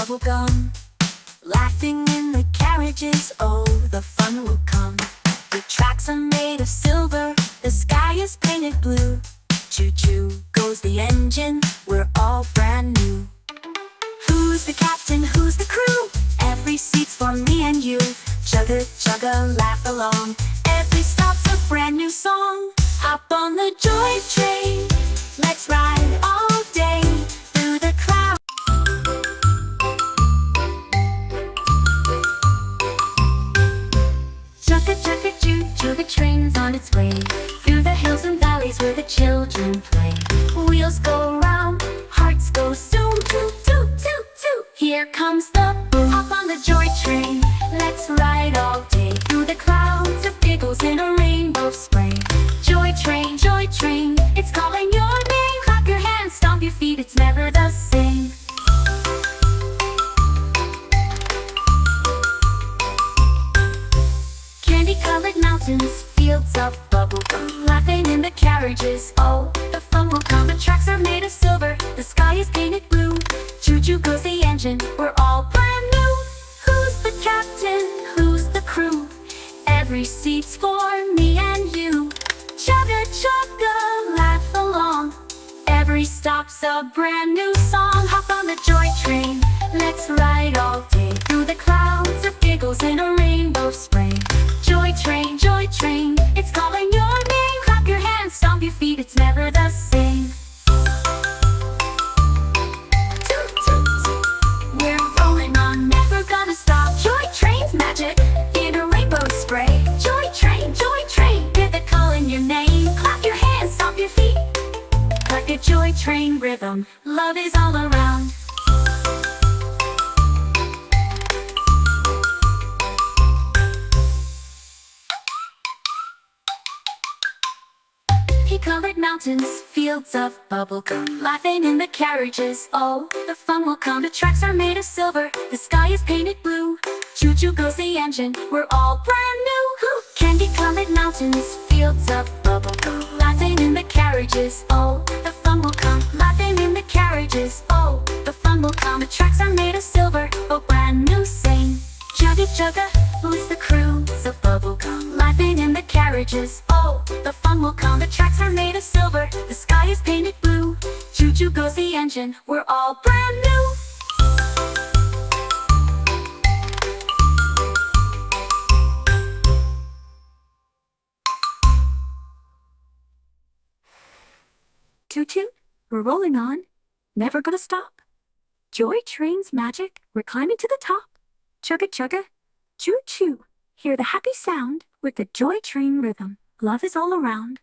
bubble gum. Laughing in the carriages, oh, the fun will come. The tracks are made of silver, the sky is painted blue. Choo-choo goes the engine, we're all brand new. Who's the captain, who's the crew? Every seat's for me and you. Chugga, chugga, laugh along. Every stop's a brand new song. Hop on the joy train, let's ride all day through the clouds. Chugga, chugga, choo-choo, the train's on its way through the hills and valleys where the children play. Wheels go round, hearts go zoom, toot, toot, toot, toot. Here comes the boom. Hop on the joy train, let's ride all day through the clouds of giggles in a rainbow spray. Joy train, it's calling your name. Clap your hands, stomp your feet, it's never the same. Candy-colored mountains, fields of bubblegum, laughing in the carriages, oh, the fun will come. The tracks are made of silver, the sky is painted blue. Choo-choo goes the engine, we're all brand new. Who's the captain, who's the crew? Every seat's for me and you. Chugga, chugga, laugh along. Every stop's a brand new song. Hop on the joy train, let's ride all day through the clouds of giggles in a rainbow spray. Joy train, it's calling your name. Clap your hands, stomp your feet, it's never the same. Toot, toot, we're rolling on, never gonna stop. Joy train's magic in a rainbow spray. Joy train, hear the calling your name. Clap your hands, stomp your feet, like a joy train rhythm. Love is all around. Colored mountains, fields of bubblegum, laughing in the carriages, oh, the fun will come. The tracks are made of silver, the sky is painted blue. Choo-choo goes the engine, we're all brand new. Candy-colored mountains, fields of bubblegum, laughing in the carriages, oh, the fun will come. Laughing in the carriages, oh, the fun will come. The tracks are made of silver, oh, brand new same. Chugga, chugga, who's the crew? It's a bubblegum, laughing in the carriages, oh, the fun will come. The tracks are made of silver, the sky is painted blue. Choo-choo goes the engine, we're all brand new. Toot-toot, we're rolling on, never gonna stop. Joy train's magic, we're climbing to the top. Chugga, chugga, choo-choo, hear the happy sound with the joy train rhythm. Love is all around.